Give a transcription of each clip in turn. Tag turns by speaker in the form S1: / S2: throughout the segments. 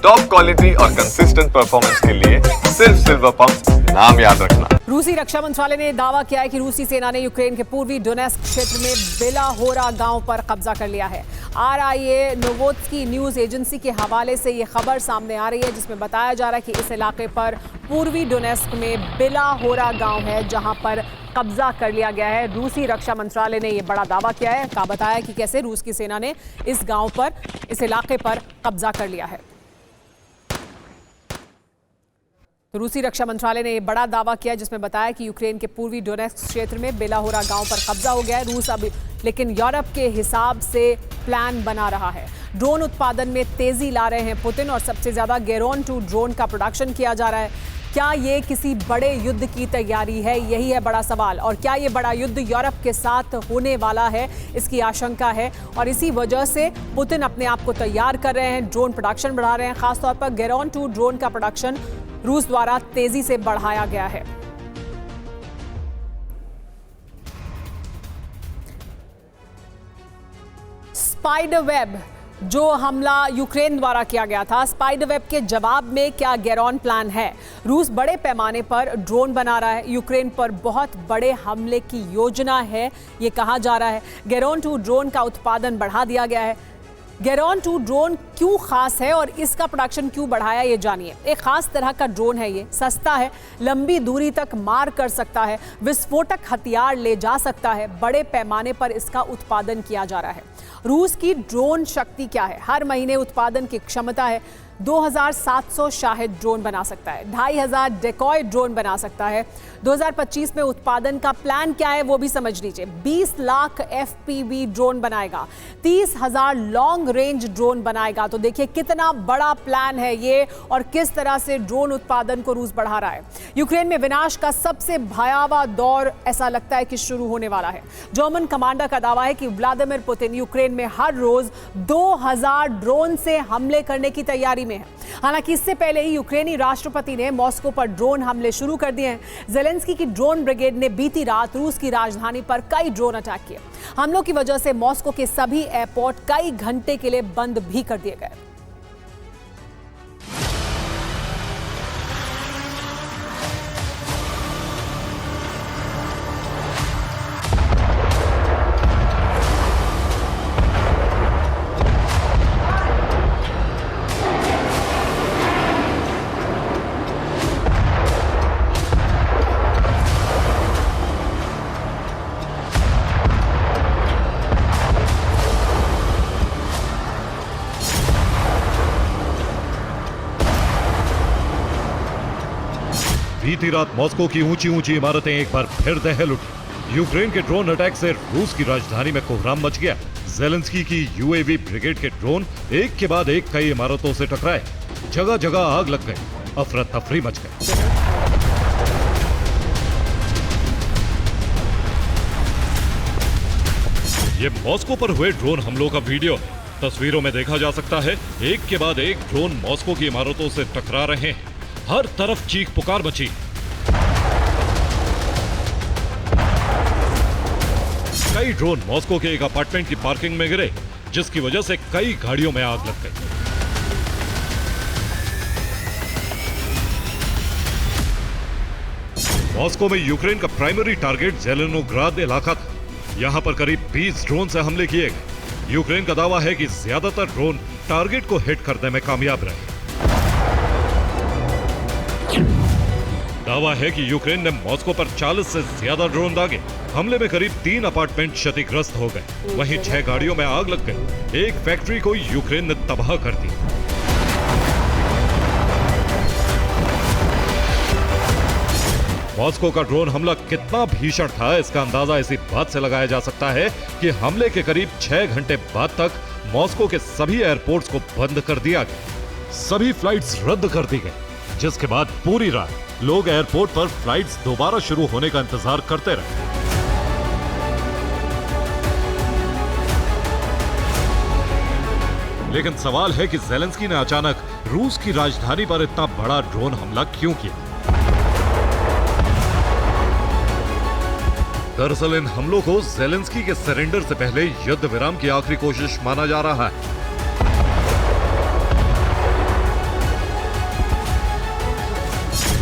S1: Top quality और consistent performance के लिए सिर्फ सिल्वर पंप नाम याद रखना।
S2: रूसी रक्षा मंत्रालय ने दावा किया है कि रूसी सेना ने यूक्रेन के पूर्वी डोनेस्क क्षेत्र में बेलाहोरा गांव पर कब्जा कर लिया है। RIA नोवोत्स्की न्यूज एजेंसी के हवाले से ये खबर सामने आ रही है, जिसमें बताया जा रहा है कि इस इलाके पर पूर्वी डोनेस्क में बेलाहोरा गांव है, जहां पर कब्जा कर लिया गया है। रूसी रक्षा मंत्रालय ने यह बड़ा दावा किया है, बताया कि कैसे रूस की सेना ने इस गांव पर, इस इलाके पर कब्जा कर लिया है। तो रूसी रक्षा मंत्रालय ने यह बड़ा दावा किया, जिसमें बताया कि यूक्रेन के पूर्वी डोनेस्क क्षेत्र में बेलाहोरा गांव पर कब्जा हो गया है। रूस अब लेकिन यूरोप के हिसाब से प्लान बना रहा है। ड्रोन उत्पादन में तेजी ला रहे हैं पुतिन, और सबसे ज्यादा गेरोन 2 ड्रोन का प्रोडक्शन किया जा रहा है। क्या ये किसी बड़े युद्ध की तैयारी है? यही है बड़ा सवाल। और क्या ये बड़ा युद्ध यूरोप के साथ होने वाला है, इसकी आशंका है, और इसी वजह से पुतिन अपने आप को तैयार कर रहे हैं, ड्रोन प्रोडक्शन बढ़ा रहे हैं। खासतौर पर गेरोन 2 ड्रोन का प्रोडक्शन रूस द्वारा तेजी से बढ़ाया गया है। स्पाइडर वेब जो हमला यूक्रेन द्वारा किया गया था, स्पाइडर वेब के जवाब में क्या गेरोन प्लान है? रूस बड़े पैमाने पर ड्रोन बना रहा है, यूक्रेन पर बहुत बड़े हमले की योजना है, ये कहा जा रहा है। गेरोन 2 ड्रोन का उत्पादन बढ़ा दिया गया है। गेरोन 2 ड्रोन क्यों खास है और इसका प्रोडक्शन क्यों बढ़ाया, ये जानिए। एक खास तरह का ड्रोन है, ये सस्ता है, लंबी दूरी तक मार कर सकता है, विस्फोटक हथियार ले जा सकता है। बड़े पैमाने पर इसका उत्पादन किया जा रहा है। रूस की ड्रोन शक्ति क्या है? हर महीने उत्पादन की क्षमता है 2700 शाहिद ड्रोन बना सकता है, 2500 डेकॉय ड्रोन बना सकता है। 2025 में उत्पादन का प्लान क्या है वो भी समझ लीजिए। 20 लाख FPV ड्रोन बनाएगा, 30,000 लॉन्ग रेंज ड्रोन बनाएगा। तो देखिए कितना बड़ा प्लान है ये, और किस तरह से ड्रोन उत्पादन को रूस बढ़ा रहा है। यूक्रेन में विनाश का सबसे भयावह दौर ऐसा लगता है कि शुरू होने वाला है। जर्मन कमांडर का दावा है कि व्लादिमीर पुतिन यूक्रेन में हर रोज 2000 ड्रोन से हमले करने की तैयारी में है। हालांकि इससे पहले ही यूक्रेनी राष्ट्रपति ने मॉस्को पर ड्रोन हमले शुरू कर दिए हैं। ज़ेलेंस्की की ड्रोन ब्रिगेड ने बीती रात रूस की राजधानी पर कई ड्रोन अटैक किए। हमलों की वजह से मॉस्को के सभी एयरपोर्ट कई घंटे के लिए बंद भी कर दिए गए।
S3: बीती रात मॉस्को की ऊंची ऊंची इमारतें एक बार फिर दहल उठी। यूक्रेन के ड्रोन अटैक से रूस की राजधानी में कोहराम मच गया। ज़ेलेंस्की की UAV ब्रिगेड के ड्रोन एक के बाद एक कई इमारतों से टकराए, जगह जगह आग लग गई, अफरा तफरी मच गई। ये मॉस्को पर हुए ड्रोन हमलों का वीडियो है। तस्वीरों में देखा जा सकता है एक के बाद एक ड्रोन मॉस्को की इमारतों से टकरा रहे हैं। हर तरफ चीख पुकार मची। कई ड्रोन मॉस्को के एक अपार्टमेंट की पार्किंग में गिरे, जिसकी वजह से कई गाड़ियों में आग लग गई। मॉस्को में यूक्रेन का प्राइमरी टारगेट ज़ेलेनोग्राद इलाका था। यहां पर करीब 20 ड्रोन से हमले किए गए। यूक्रेन का दावा है कि ज्यादातर ड्रोन टारगेट को हिट करने में कामयाब रहे। दावा है कि यूक्रेन ने मॉस्को पर 40 से ज्यादा ड्रोन दागे। हमले में करीब 3 अपार्टमेंट क्षतिग्रस्त हो गए, वहीं 6 गाड़ियों में आग लग गई। एक फैक्ट्री को यूक्रेन ने तबाह कर दी। मॉस्को का ड्रोन हमला कितना भीषण था, इसका अंदाजा इसी बात से लगाया जा सकता है कि हमले के करीब 6 घंटे बाद तक मॉस्को के सभी एयरपोर्ट्स को बंद कर दिया गया। सभी फ्लाइट्स रद्द कर दी गई, जिसके बाद पूरी रात लोग एयरपोर्ट पर फ्लाइट्स दोबारा शुरू होने का इंतजार करते रहे। लेकिन सवाल है कि ज़ेलेंस्की ने अचानक रूस की राजधानी पर इतना बड़ा ड्रोन हमला क्यों किया? दरअसल इन हमलों को ज़ेलेंस्की के सरेंडर से पहले युद्ध विराम की आखिरी कोशिश माना जा रहा है।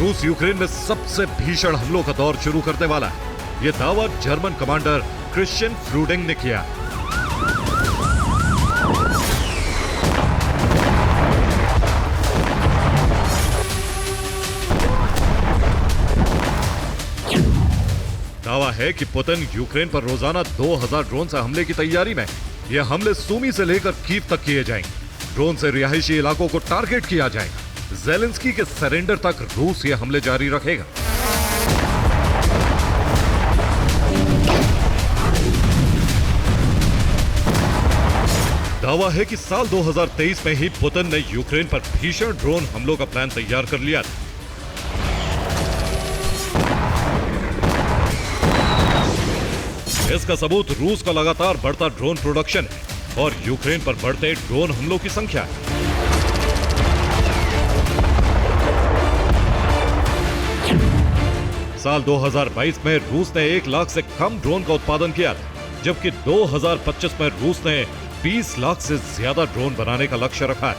S3: रूस यूक्रेन में सबसे भीषण हमलों का दौर शुरू करने वाला है। ये दावा जर्मन कमांडर क्रिश्चियन फ्रूडिंग ने किया। दावा है कि पुतिन यूक्रेन पर रोजाना 2000 ड्रोन से हमले की तैयारी में। ये हमले सूमी से लेकर कीव तक किए जाएंगे। ड्रोन से रिहायशी इलाकों को टारगेट किया जाएगा। ज़ेलेंस्की के सरेंडर तक रूस ये हमले जारी रखेगा। दावा है कि साल 2023 में ही पुतिन ने यूक्रेन पर भीषण ड्रोन हमलों का प्लान तैयार कर लिया था। इसका सबूत रूस का लगातार बढ़ता ड्रोन प्रोडक्शन है और यूक्रेन पर बढ़ते ड्रोन हमलों की संख्या है। साल 2022 में रूस ने 1 लाख से कम ड्रोन का उत्पादन किया था, जबकि 2025 में रूस ने 20 लाख से ज्यादा ड्रोन बनाने का लक्ष्य रखा है।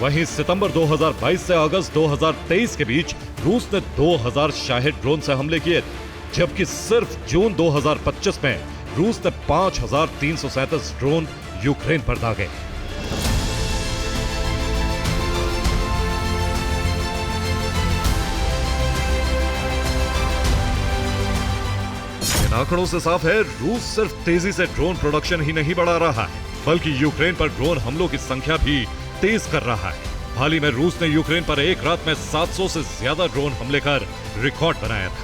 S3: वहीं सितंबर 2022 से अगस्त 2023 के बीच रूस ने 2000 शाहिद ड्रोन से हमले किए थे, जबकि सिर्फ जून 2025 में रूस ने 5337 ड्रोन यूक्रेन पर दागे। इन आंकड़ों से साफ है, रूस सिर्फ तेजी से ड्रोन प्रोडक्शन ही नहीं बढ़ा रहा है, बल्कि यूक्रेन पर ड्रोन हमलों की संख्या भी तेज कर रहा है। हाल ही में रूस ने यूक्रेन पर एक रात में 700 से ज्यादा ड्रोन हमले कर रिकॉर्ड बनाया था।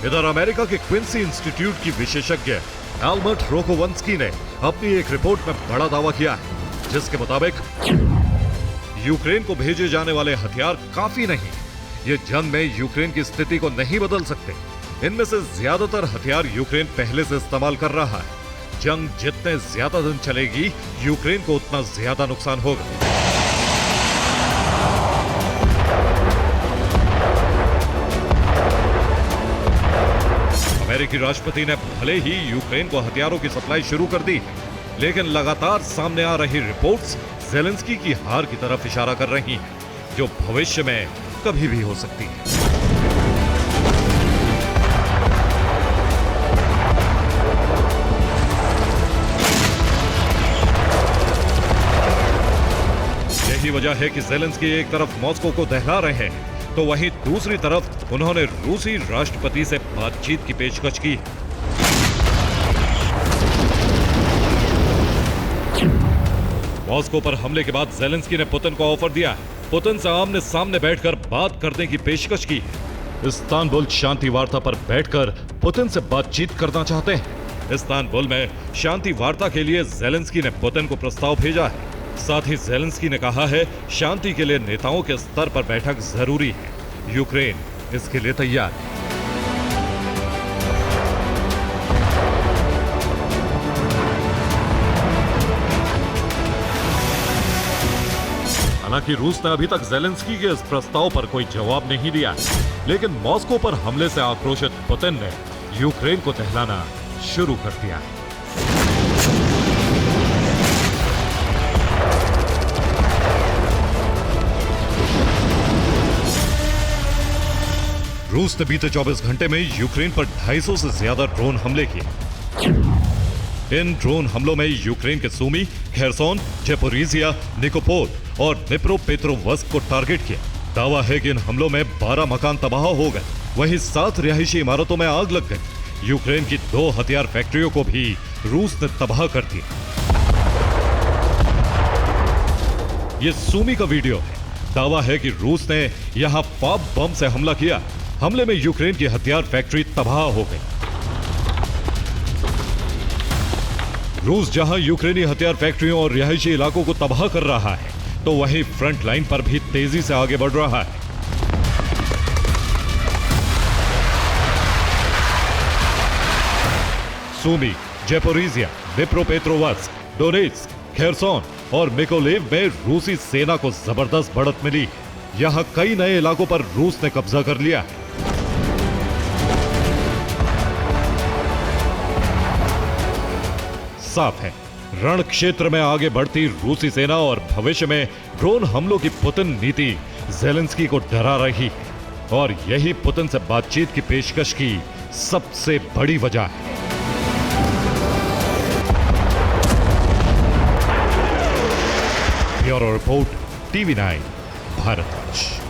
S3: इधर अमेरिका के क्विंसी इंस्टीट्यूट की विशेषज्ञ एल्बर्ट रोकोवंस्की ने अपनी एक रिपोर्ट में बड़ा दावा किया है, जिसके मुताबिक यूक्रेन को भेजे जाने वाले हथियार काफी नहीं, ये जंग में यूक्रेन की स्थिति को नहीं बदल सकते। इनमें से ज्यादातर हथियार यूक्रेन पहले से इस्तेमाल कर रहा है। जंग जितने ज्यादा दिन चलेगी, यूक्रेन को उतना ज्यादा नुकसान होगा। अमेरिकी राष्ट्रपति ने भले ही यूक्रेन को हथियारों की सप्लाई शुरू कर दी, लेकिन लगातार सामने आ रही रिपोर्ट्स ज़ेलेंस्की की हार की तरफ इशारा कर रही हैं, जो भविष्य में कभी भी हो सकती है। यही वजह है कि ज़ेलेंस्की एक तरफ मॉस्को को दहला रहे हैं, तो वहीं दूसरी तरफ उन्होंने रूसी राष्ट्रपति से बातचीत की पेशकश की। मॉस्को पर हमले के बाद ज़ेलेंस्की ने पुतिन को ऑफर दिया है। पुतिन से आमने सामने बैठकर बात करने की पेशकश की है। इस्तांबुल शांति वार्ता पर बैठकर पुतिन से बातचीत करना चाहते हैं। इस्तांबुल में शांति वार्ता के लिए ज़ेलेंस्की ने पुतिन को प्रस्ताव भेजा है। साथ ही ज़ेलेंस्की ने कहा है, शांति के लिए नेताओं के स्तर पर बैठक जरूरी है। यूक्रेन इसके लिए तैयार है। हालांकि रूस ने अभी तक ज़ेलेंस्की के इस प्रस्ताव पर कोई जवाब नहीं दिया है, लेकिन मॉस्को पर हमले से आक्रोशित पुतिन ने यूक्रेन को दहलाना शुरू कर दिया है। रूस ने बीते 24 घंटे में यूक्रेन पर 250 से ज्यादा ड्रोन हमले किए। इन ड्रोन हमलों में यूक्रेन के सूमी, खेरसोन, जेपोरिजिया, निकोपोल और डिप्रोपेट्रोवस्क को टारगेट किया। दावा है कि इन हमलों में 12 मकान तबाह हो गए, वहीं 7 रिहायशी इमारतों में आग लग गई। यूक्रेन की 2 हथियार फैक्ट्रियों को भी रूस ने तबाह कर दिया। ये सूमी का वीडियो है। दावा है कि रूस ने यहां पॉप बम से हमला किया। हमले में यूक्रेन की हथियार फैक्ट्री तबाह हो गई। रूस जहां यूक्रेनी हथियार फैक्ट्रियों और रिहायशी इलाकों को तबाह कर रहा है, तो वहीं फ्रंट लाइन पर भी तेजी से आगे बढ़ रहा है। सूमी, जेपोरिजिया, डिप्रोपेट्रोवस्क, डोनेट्स्क, खेरसोन और मिकोलेव में रूसी सेना को जबरदस्त बढ़त मिली। यहां कई नए इलाकों पर रूस ने कब्जा कर लिया है। साफ है। रण क्षेत्र में आगे बढ़ती रूसी सेना और भविष्य में ड्रोन हमलों की पुतिन नीति ज़ेलेंस्की को डरा रही है और यही पुतिन से बातचीत की पेशकश की सबसे बड़ी वजह है। Bureau report, TV9 Bharatvarsh.